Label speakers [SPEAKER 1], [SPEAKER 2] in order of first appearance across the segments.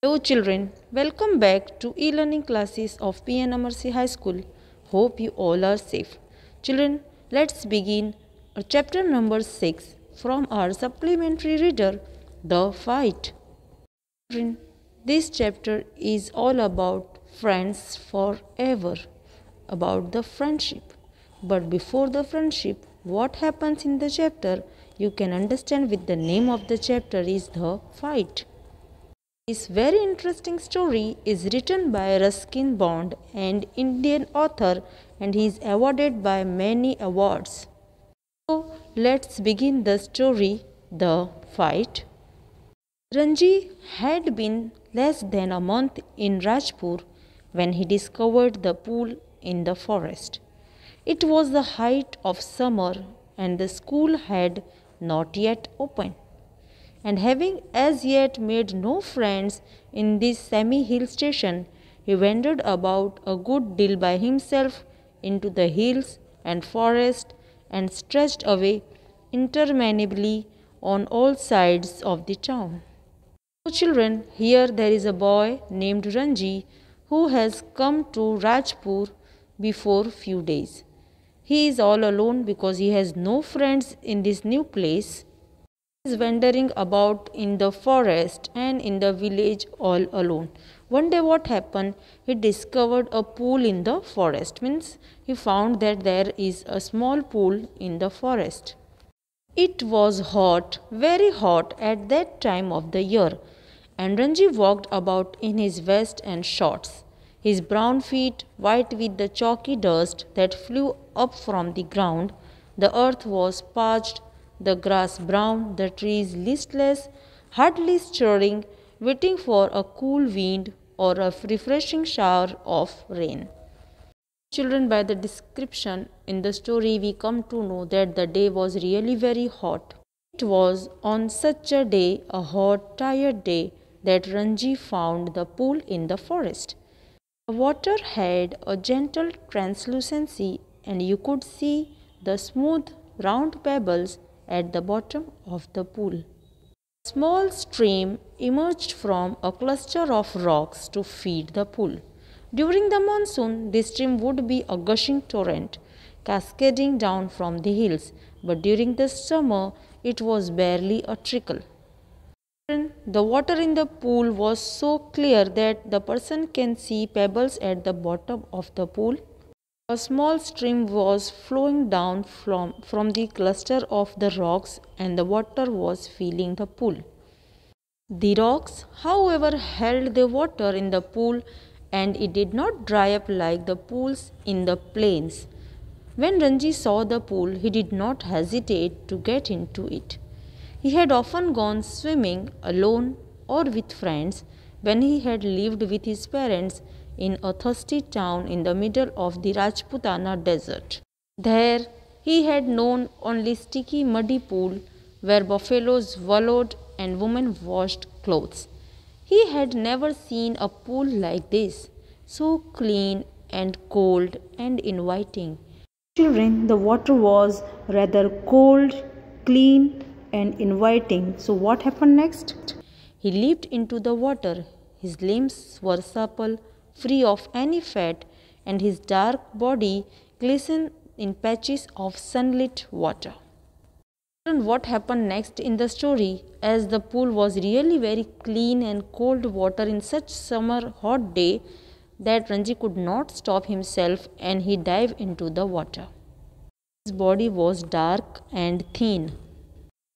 [SPEAKER 1] Hello children, welcome back to e-learning classes of P.N.AMERSEY High School. Hope you all are safe. Children, let's begin our chapter number 6 from our supplementary reader, The Fight. Children, this chapter is all about friends forever, about the friendship. But before the friendship, what happens in the chapter, you can understand with the name of the chapter is The Fight. This very interesting story is written by Ruskin Bond, an Indian author, and he is awarded by many awards. So let's begin the story, The Fight. Ranji had been less than a month in Rajpur when he discovered the pool in the forest. It was the height of summer and the school had not yet opened. And having as yet made no friends in this semi-hill station, he wandered about a good deal by himself into the hills and forest and stretched away interminably on all sides of the town. So children, here there is a boy named Ranji who has come to Rajpur before few days. He is all alone because he has no friends in this new place. Is wandering about in the forest and in the village all alone. One day what happened? He discovered a pool in the forest. Means he found that there is a small pool in the forest. It was hot, very hot at that time of the year, and Ranji walked about in his vest and shorts, his brown feet white with the chalky dust that flew up from the ground. The earth was parched, the grass brown, the trees listless, hardly stirring, waiting for a cool wind or a refreshing shower of rain. Children, by the description in the story, we come to know that the day was really very hot. It was on such a day, a hot, tired day, that Ranji found the pool in the forest. The water had a gentle translucency, and you could see the smooth, round pebbles at the bottom of the pool. A small stream emerged from a cluster of rocks to feed the pool. During the monsoon, this stream would be a gushing torrent, cascading down from the hills, but during the summer, it was barely a trickle. The water in the pool was so clear that the person can see pebbles at the bottom of the pool. A small stream was flowing down from the cluster of the rocks and the water was filling the pool. The rocks, however, held the water in the pool and it did not dry up like the pools in the plains. When Ranji saw the pool, he did not hesitate to get into it. He had often gone swimming alone or with friends when he had lived with his parents in a thirsty town in the middle of the Rajputana desert. There he had known only sticky muddy pool where buffaloes wallowed and women washed clothes. He had never seen a pool like this, so clean and cold and inviting. Children, the water was rather cold, clean and inviting. So what happened next? He leaped into the water. His limbs were supple, free of any fat, and his dark body glistened in patches of sunlit water. And what happened next in the story? As the pool was really very clean and cold water in such summer hot day that Ranji could not stop himself and he dived into the water. His body was dark and thin.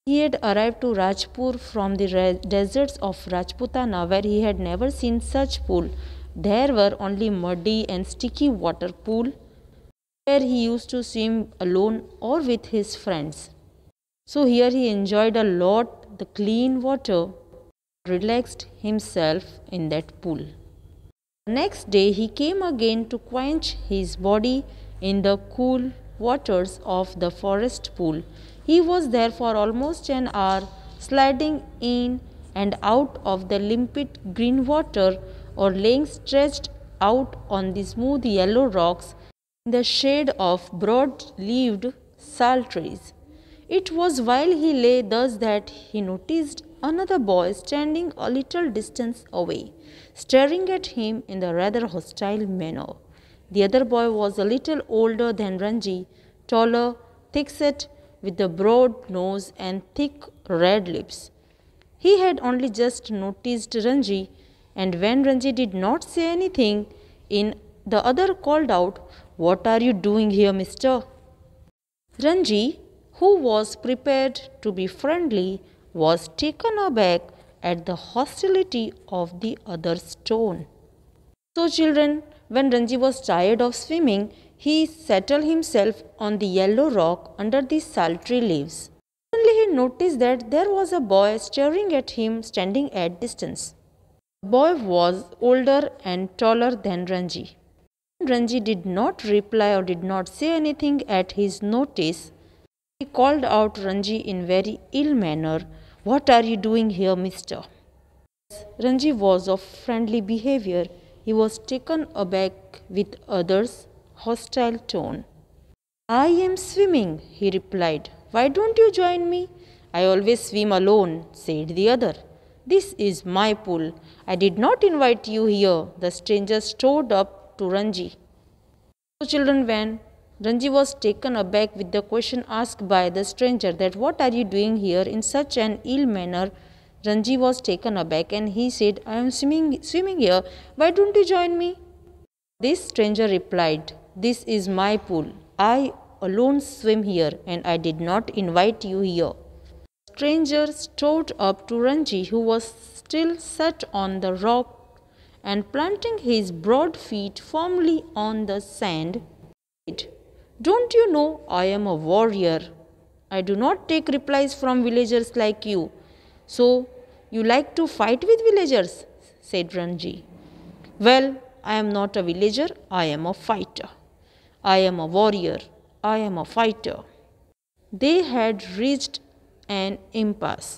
[SPEAKER 1] He had arrived to Rajpur from the deserts of Rajputana where he had never seen such pool. There were only muddy and sticky water pool where he used to swim alone or with his friends. So here he enjoyed a lot the clean water, relaxed himself in that pool. The next day he came again to quench his body in the cool waters of the forest pool. He was there for almost an hour, sliding in and out of the limpid green water or laying stretched out on the smooth yellow rocks in the shade of broad-leaved sal trees. It was while he lay thus that he noticed another boy standing a little distance away, staring at him in a rather hostile manner. The other boy was a little older than Ranji, taller, thick-set, with a broad nose and thick red lips. He had only just noticed Ranji, and when Ranji did not say anything, the other called out, "What are you doing here, mister?" Ranji, who was prepared to be friendly, was taken aback at the hostility of the other's tone. So, children, when Ranji was tired of swimming, he settled himself on the yellow rock under the sultry leaves. Suddenly, he noticed that there was a boy staring at him standing at distance. The boy was older and taller than Ranji. Ranji did not reply or did not say anything at his notice. He called out Ranji in very ill manner, "What are you doing here, mister?" Ranji was of friendly behavior. He was taken aback with others' hostile tone. "I am swimming," he replied. "Why don't you join me?" "I always swim alone," said the other. "This is my pool. I did not invite you here," the stranger stood up to Ranji. So, children, when Ranji was taken aback with the question asked by the stranger that "What are you doing here?" in such an ill manner, Ranji was taken aback and he said, "I am swimming here. Why don't you join me?" This stranger replied, "This is my pool. I alone swim here and I did not invite you here." The stranger strode up to Ranji, who was still sat on the rock, and planting his broad feet firmly on the sand, said, "Don't you know I am a warrior? I do not take replies from villagers like you." "So, you like to fight with villagers?" said Ranji. "Well, I am not a villager, I am a fighter. I am a warrior, I am a fighter." They had reached an impasse.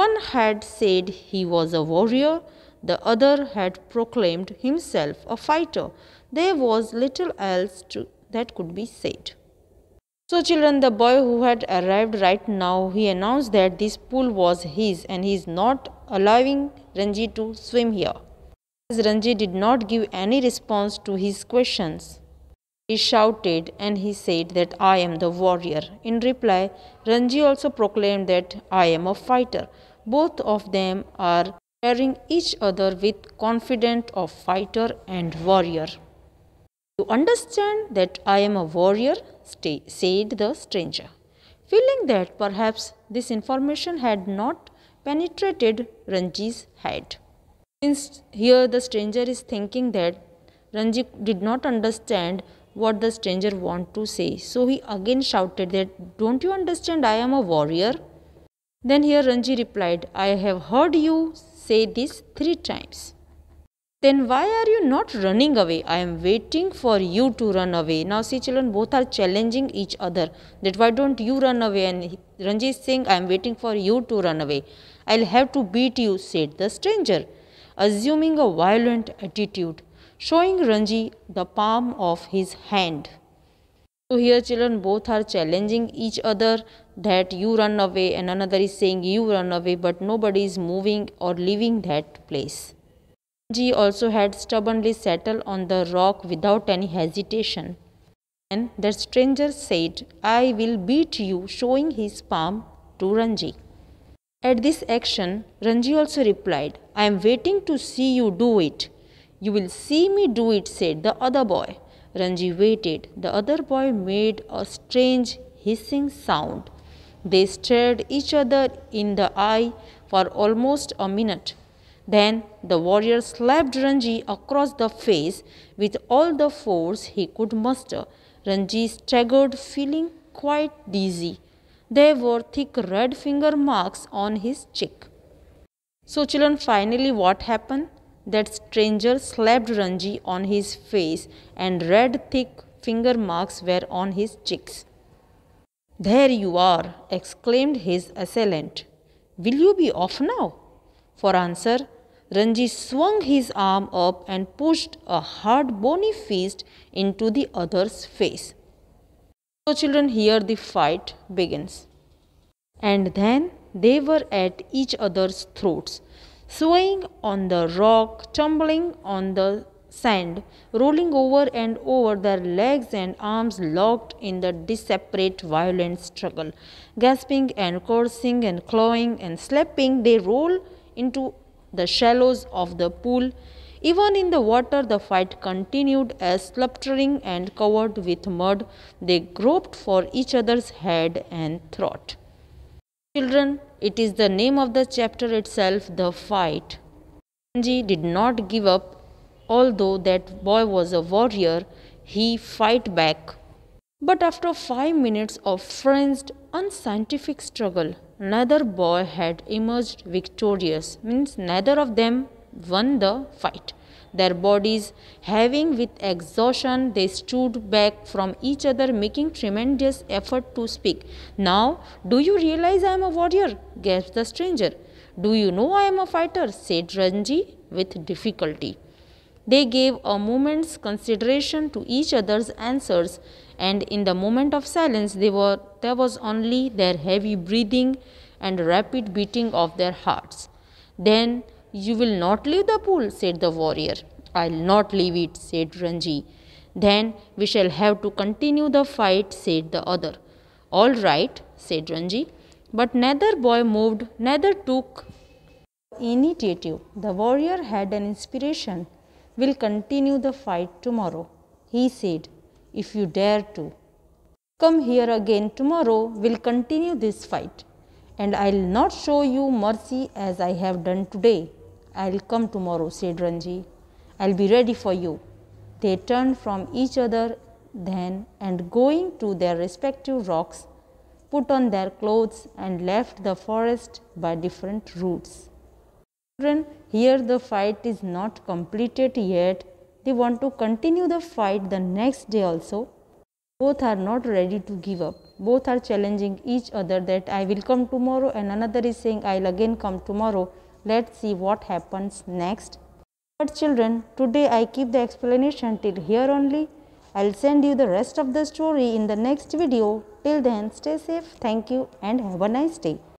[SPEAKER 1] One had said he was a warrior, the other had proclaimed himself a fighter. There was little else that could be said. So, children, the boy who had arrived right now, he announced that this pool was his and he is not allowing Ranji to swim here. As Ranji did not give any response to his questions, he shouted and he said that "I am the warrior." In reply, Ranji also proclaimed that "I am a fighter." Both of them are staring each other with confidence of fighter and warrior. "You understand that I am a warrior?" said the stranger, feeling that perhaps this information had not penetrated Ranji's head. Since here the stranger is thinking that Ranji did not understand what the stranger wanted to say, so he again shouted that "Don't you understand I am a warrior?" Then here Ranji replied, "I have heard you say this 3 times. Then why are you not running away? I am waiting for you to run away." Now see, children, both are challenging each other that "Why don't you run away?" And Ranji is saying, "I am waiting for you to run away." "I'll have to beat you," said the stranger, assuming a violent attitude, showing Ranji the palm of his hand. So here, children, both are challenging each other that "You run away," and another is saying "You run away," but nobody is moving or leaving that place. Ranji also had stubbornly settled on the rock without any hesitation. And the stranger said, "I will beat you," showing his palm to Ranji. At this action, Ranji also replied, "I am waiting to see you do it." "You will see me do it," said the other boy. Ranji waited. The other boy made a strange hissing sound. They stared each other in the eye for almost a minute. Then the warrior slapped Ranji across the face with all the force he could muster. Ranji staggered, feeling quite dizzy. There were thick red finger marks on his cheek. So, children, finally what happened? That stranger slapped Ranji on his face and red thick finger marks were on his cheeks. "There you are," exclaimed his assailant. "Will you be off now?" For answer, Ranji swung his arm up and pushed a hard bony fist into the other's face. So, children, here the fight begins. And then They were at each other's throats, swaying on the rock, tumbling on the sand, rolling over and over, their legs and arms locked in the desperate, violent struggle. Gasping and cursing and clawing and slapping, they roll into the shallows of the pool. Even in the water, the fight continued as, spluttering and covered with mud, they groped for each other's head and throat. Children, it is the name of the chapter itself, the fight. Ranji did not give up. Although that boy was a warrior, he fight back. But after 5 minutes of frenzied, unscientific struggle, neither boy had emerged victorious. Means neither of them won the fight. Their bodies heaving with exhaustion, they stood back from each other, making tremendous effort to speak. "Now, do you realize I am a warrior?" gasped the stranger. "Do you know I am a fighter?" said Ranji with difficulty. They gave a moment's consideration to each other's answers, and in the moment of silence there was only their heavy breathing and rapid beating of their hearts. "Then you will not leave the pool," said the warrior. "I'll not leave it," said Ranji. "Then we shall have to continue the fight," said the other. "All right," said Ranji. But neither boy moved, neither took initiative. The warrior had an inspiration. "We'll continue the fight tomorrow," he said, "if you dare to. Come here again tomorrow, we'll continue this fight. And I'll not show you mercy as I have done today." "I'll come tomorrow," said Ranji. "I'll be ready for you." They turned from each other then, and going to their respective rocks, put on their clothes and left the forest by different routes. Children, here the fight is not completed yet. They want to continue the fight the next day also. Both are not ready to give up. Both are challenging each other that I will come tomorrow, and another is saying I'll again come tomorrow. Let's see what happens next. But children, today I keep the explanation till here only. I'll send you the rest of the story in the next video. Till then, stay safe. Thank you and have a nice day.